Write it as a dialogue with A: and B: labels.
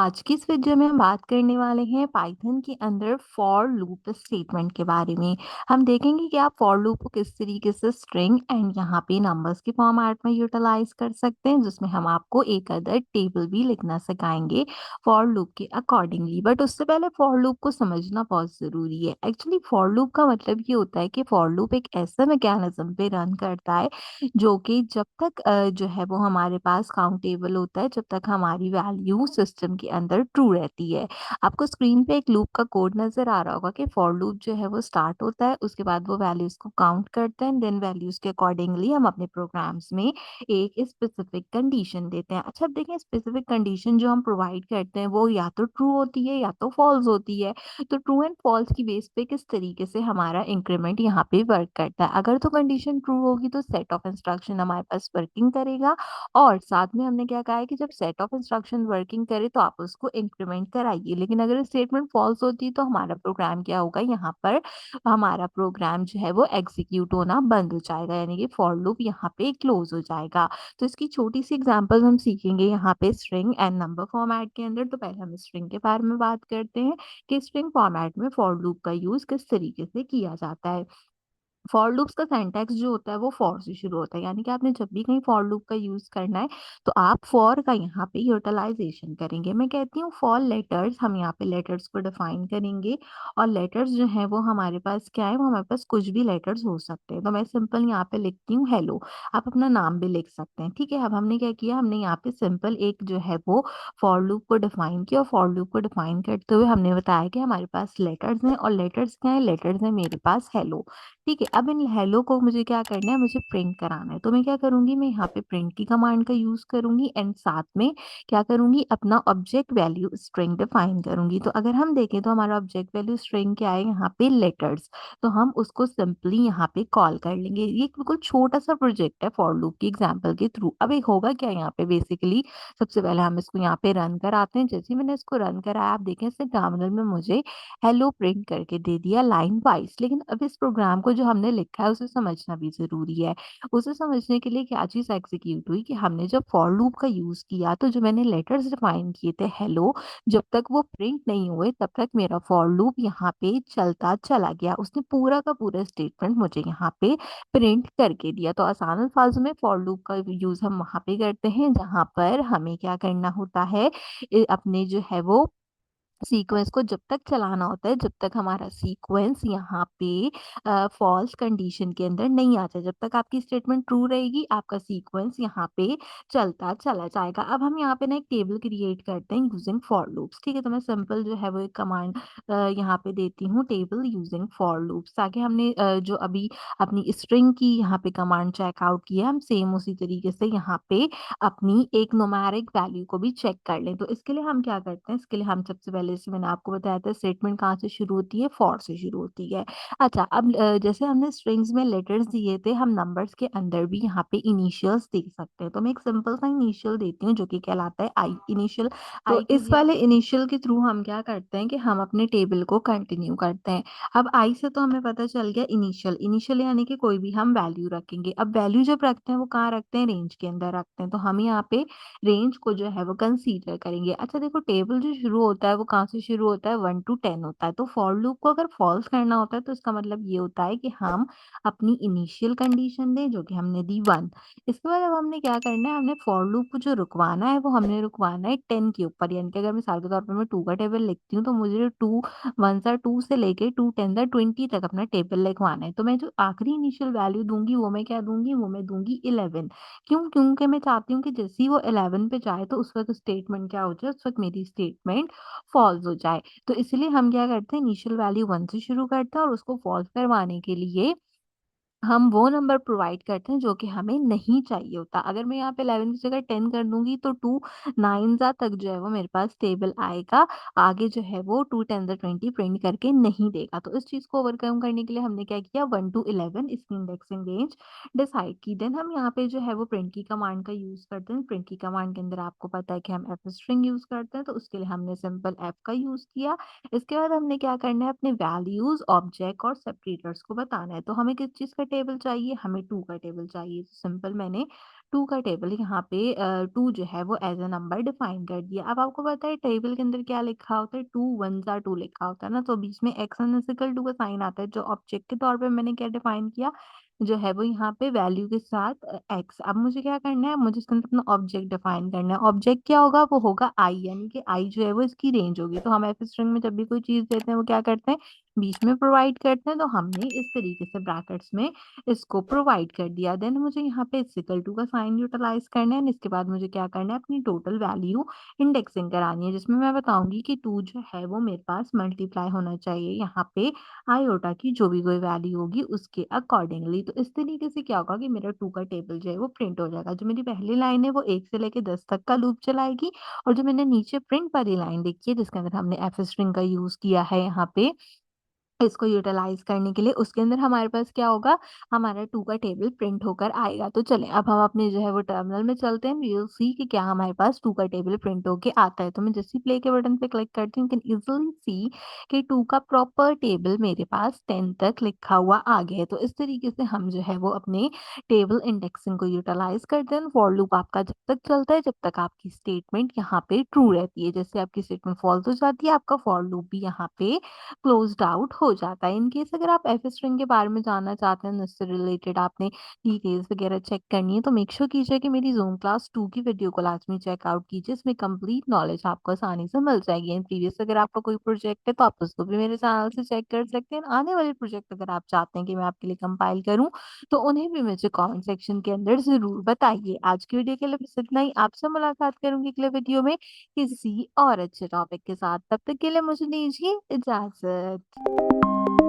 A: आज की इस वीडियो में हम बात करने वाले हैं पाइथन के अंदर फॉर लूप स्टेटमेंट के बारे में। हम देखेंगे कि आप फॉर लूप को किस तरीके से स्ट्रिंग एंड यहाँ पे नंबर्स के फॉर्मेट में यूटिलाइज कर सकते हैं, जिसमें हम आपको एक अदर टेबल भी लिखना सिखाएंगे फॉर लूप के अकॉर्डिंगली। बट उससे पहले फॉर लूप को समझना बहुत ज़रूरी है। एक्चुअली फॉर लूप का मतलब ये होता है कि फॉर लूप एक ऐसा मैकेनिज्म पे रन करता है जो कि जब तक जो है वो हमारे पास काउंटेबल होता है, जब तक हमारी वैल्यू सिस्टम के अंदर ट्रू रहती है। आपको स्क्रीन पे एक लूप का कोड नज़र आ रहा होगा कि फॉर लूप जो है वो स्टार्ट होता है, उसके बाद वो वैल्यूज़ को काउंट करता है, देन वैल्यूज़ के अकॉर्डिंगली हम अपने प्रोग्राम्स में एक स्पेसिफिक कंडीशन देते हैं। अच्छा, अब देखें, स्पेसिफिक कंडीशन जो हम प्रोवाइड करते हैं वो या तो ट्रू होती है या तो फॉल्स होती है। तो ट्रू एंड फॉल्स की बेस पे किस तरीके से हमारा इंक्रीमेंट यहाँ पे वर्क करता है। अगर तो कंडीशन ट्रू होगी तो सेट ऑफ इंस्ट्रक्शन हमारे पास वर्किंग करेगा, और साथ में हमने क्या कहा है कि जब सेट ऑफ इंस्ट्रक्शन वर्किंग करे तो आप उसको इंक्रीमेंट कराइए। लेकिन अगर स्टेटमेंट फॉल्स होती है तो हमारा प्रोग्राम क्या होगा, यहाँ पर हमारा प्रोग्राम जो है वो एग्जीक्यूट होना बंद हो जाएगा, यानी कि फॉर लूप यहाँ पे क्लोज हो जाएगा। तो इसकी छोटी सी एग्जांपल हम सीखेंगे यहाँ पे स्ट्रिंग एंड नंबर फॉर्मेट के अंदर। तो पहले हम स्ट्रिंग के बारे में बात करते हैं कि स्ट्रिंग फॉर्मेट में फॉर लूप का यूज किस तरीके से किया जाता है। फॉर लूप्स का सिंटैक्स जो होता है वो फॉर से शुरू होता है, यानी कि आपने जब भी कहीं फॉर लूप का यूज करना है तो आप फॉर का यहाँ पे यूटिलाइजेशन करेंगे। मैं कहती हूँ फॉर लेटर्स, हम यहाँ पे लेटर्स को डिफाइन करेंगे। और लेटर्स जो है वो हमारे पास क्या है, वो हमारे पास कुछ भी लेटर्स हो सकते हैं। तो मैं सिंपल यहाँ पे लिखती हूँ हेलो। आप अपना नाम भी लिख सकते हैं, ठीक है। अब हमने क्या किया, हमने यहाँ पे सिंपल एक जो है वो फॉर लूप को डिफाइन किया, और फॉर लूप को डिफाइन करते हुए हमने बताया कि हमारे पास लेटर्स हैं, और लेटर्स क्या है, लेटर्स है मेरे पास हेलो। ठीक है, अब इन हेलो को मुझे क्या करना है, मुझे प्रिंट कराना है। तो मैं क्या करूंगी, मैं यहाँ पे प्रिंट की कमांड का यूज करूंगी, एंड साथ में क्या करूंगी, अपना ऑब्जेक्ट वैल्यू स्ट्रिंग डिफाइन करूंगी। तो अगर हम देखें तो हमारा ऑब्जेक्ट वैल्यू स्ट्रिंग क्या है, यहाँ पे लेटर्स। तो हम उसको सिंपली यहाँ पे कॉल कर लेंगे। ये एक बिल्कुल छोटा सा प्रोजेक्ट है फॉर लूप की एग्जाम्पल के थ्रू। अब एक होगा क्या यहाँ पे, बेसिकली सबसे पहले हम इसको यहाँ पे रन कराते हैं। जैसे ही मैंने इसको रन कराया, आप देखें इससे टर्मिनल में मुझे हेलो प्रिंट करके दे दिया लाइन वाइज। लेकिन अब इस प्रोग्राम को जो हमने लिखा है उसे समझना भी जरूरी है। उसे समझने के लिए क्या चीज एग्जीक्यूट हुई कि हमने जब फॉर लूप का यूज किया तो जो मैंने लेटर्स डिफाइन किए थे हेलो, जब तक वो प्रिंट नहीं हुए तब तक मेरा फॉर लूप यहाँ पे चलता चला गया। उसने पूरा का पूरा स्टेटमेंट मुझे यहाँ पे प्रिंट करके दिया। तो आसान अल्फाजों में फॉर लूप का यूज हम वहां पे करते हैं जहां पर हमें क्या करना होता है, अपने जो है वो सीक्वेंस को जब तक चलाना होता है जब तक हमारा सीक्वेंस यहाँ पे फॉल्स कंडीशन के अंदर नहीं आता। जब तक आपकी स्टेटमेंट ट्रू रहेगी आपका सीक्वेंस यहाँ पे चलता चला जाएगा। अब हम यहाँ पे ना एक टेबल क्रिएट करते हैं यूजिंग फॉर लूप्स। ठीक है, तो मैं सिंपल जो है वो एक कमांड यहाँ पे देती हूँ, टेबल यूजिंग फॉर लूप्स, ताकि हमने जो अभी अपनी स्ट्रिंग की यहाँ पे कमांड चेकआउट की है, हम सेम उसी तरीके से यहाँ पे अपनी एक न्यूमेरिक वैल्यू को भी चेक कर लें। तो इसके लिए हम क्या करते हैं, इसके लिए हम सबसे पहले, जैसे मैंने आपको बताया था, स्टेटमेंट कहाँ से शुरू होती है, फॉर से शुरू होती है। अच्छा, अब जैसे हमने स्ट्रिंग्स में लेटर्स दिए थे, हम नंबर्स के अंदर भी यहाँ पे इनिशियल्स दे सकते हैं। तो मैं एक सिंपल सा इनिशियल देती हूँ जो कि कहलाता है आई इनिशियल। तो
B: आई के
A: इस
B: लिए
A: वाले इनिशियल के थ्रू हम क्या करते हैं कि हम अपने टेबल को कंटिन्यू करते हैं। अब आई से तो हमें पता चल गया इनिशियल, इनिशियल यानी कि कोई भी हम वैल्यू रखेंगे। अब वैल्यू जब रखते हैं वो कहाँ रखते हैं, रेंज के अंदर रखते हैं। तो हम यहाँ पे रेंज को जो है वो कंसीडर करेंगे। अच्छा देखो, टेबल जो शुरू होता है वो कहाँ से शुरू होता है, 1 to 10 होता है। तो फॉर लूप को अगर फॉल्स करना होता है तो इसका मतलब ये होता है कि हम अपनी इनिशियल कंडीशन दें जो कि हमने दी 1। इसके बाद अब हमने क्या करना है, हमने फॉर लूप को जो रुकवाना है वो हमने रुकवाना है 10 के ऊपर। यानी कि अगर मिसाल के तौर पर मैं 2 का टेबल लिखती हूँ तो मुझे 2 से लेके 2 10 तक अपना टेबल लिखवाना है। तो मैं जो आखिरी इनिशियल वैल्यू दूंगी वो मैं क्या दूंगी, वो मैं दूंगी 11। क्यों, क्योंकि मैं चाहती हूँ कि जैसे ही वो 11 पे जाए तो उस वक्त स्टेटमेंट क्या हो जाए, उस वक्त मेरी स्टेटमेंट फॉल्स हो जाए। तो इसलिए हम क्या करते हैं, इनिशियल वैल्यू 1 से शुरू करते हैं, और उसको फॉल्स करवाने के लिए हम वो नंबर प्रोवाइड करते हैं जो कि हमें नहीं चाहिए होता। अगर मैं यहाँ पे 11 की जगह 10 कर दूंगी तो 2 9 तक जो है वो मेरे पास टेबल आएगा। आगे जो है वो 2 10 20 प्रिंट करके नहीं देगा। तो इस चीज को ओवरकम करने के लिए हमने क्या किया, 1 to 11 इसकी इंडेक्सिंग रेंज डिसाइड की। देन हम यहाँ पे जो है वो प्रिंट की कमांड का यूज करते हैं। प्रिंट की कमांड के अंदर आपको पता है कि हम एफ स्ट्रिंग यूज करते हैं, तो उसके लिए हमने सिंपल एफ का यूज किया। इसके बाद हमने क्या करना है, अपने वैल्यूज, ऑब्जेक्ट और सेपरेटर्स को बताना है। तो हमें किस चीज का टेबल चाहिए, हमें 2 का टेबल चाहिए। तो सिंपल मैंने 2 का टेबल यहाँ पे 2 जो है वो एज़ अ नंबर डिफाइन कर दिया। अब आपको पता है टेबल के अंदर क्या लिखा होता है, 2 वन्स आर 2 लिखा होता है ना, तो बीच में x n is equal to का साइन आता है। जो ऑब्जेक्ट के तौर पे मैंने क्या डिफाइन किया, जो है वो यहाँ पे वैल्यू के साथ एक्स। अब मुझे क्या करना है, मुझे इसके अंदर अपना ऑब्जेक्ट डिफाइन करना है। ऑब्जेक्ट क्या होगा, वो होगा आई, यानी कि आई जो है वो इसकी रेंज होगी। तो हम एफ स्ट्रिंग में जब भी कोई चीज़ देते हैं वो क्या करते हैं, बीच में प्रोवाइड करते हैं। तो हमने इस तरीके से ब्रैकेट्स में इसको प्रोवाइड कर दिया। देन मुझे यहाँ पे इक्वल टू का साइन यूटिलाइज करना है। इसके बाद मुझे क्या करना है, अपनी टोटल वैल्यू इंडेक्सिंग करानी है, जिसमें मैं बताऊंगी कि 2 जो है वो मेरे पास मल्टीप्लाई होना चाहिए यहाँ पे आयोटा की जो भी कोई वैल्यू होगी उसके अकॉर्डिंगली। तो इस तरीके से क्या होगा कि मेरा 2 का टेबल जो है वो प्रिंट हो जाएगा। जो मेरी पहली लाइन है वो 1 से लेके 10 तक का लूप चलाएगी, और जो मैंने नीचे प्रिंट वाली लाइन देखी है जिसके अंदर हमने एफ स्ट्रिंग का यूज किया है यहाँ पे इसको यूटिलाइज़ करने के लिए, उसके अंदर हमारे पास क्या होगा, हमारा 2 का टेबल प्रिंट होकर आएगा। तो चलें अब हम अपने जो है वो टर्मिनल में चलते हैं, वी विल सी कि क्या हमारे पास 2 का टेबल प्रिंट होके आता है। तो मैं जैसे ही प्ले के बटन पे क्लिक करती हूँ, यू कैन ईज़िली सी कि 2 का प्रॉपर टेबल मेरे पास 10 तक लिखा हुआ आ गया है। तो इस तरीके से हम जो है वो अपने टेबल इंडेक्सिंग को यूटिलाइज़ करते हैं। फॉर लूप आपका जब तक चलता है जब तक आपकी स्टेटमेंट यहाँ पे ट्रू रहती है। जैसे आपकी स्टेटमेंट फॉल्स हो जाती है, आपका फॉर लूप भी यहाँ पे क्लोज्ड आउट हो जाता है। इन केस अगर आप एफ स्ट्रिंग के बारे में जानना चाहते हैं, इससे रिलेटेड आपने डिटेल्स वगैरह चेक करनी है, तो मेक श्योर कीजिए कि मेरी ज़ूम क्लास 2 की वीडियो को लाजमी चेकआउट कीजिए। इसमें कंप्लीट नॉलेज आपको आसानी से मिल जाएगी। एंड प्रीवियस अगर आपका कोई प्रोजेक्ट है तो आप उसको भी मेरे चैनल से चेक कर सकते हैं। आने वाले प्रोजेक्ट अगर आप चाहते हैं कि मैं आपके लिए कंपाइल करूँ, तो उन्हें भी मुझे कमेंट सेक्शन के अंदर ज़रूर बताइए। आज की वीडियो के लिए बस इतना ही। आपसे मुलाकात करूँगी अगले वीडियो में किसी और अच्छे टॉपिक के साथ। तब तक के लिए मुझे दीजिए इजाज़त।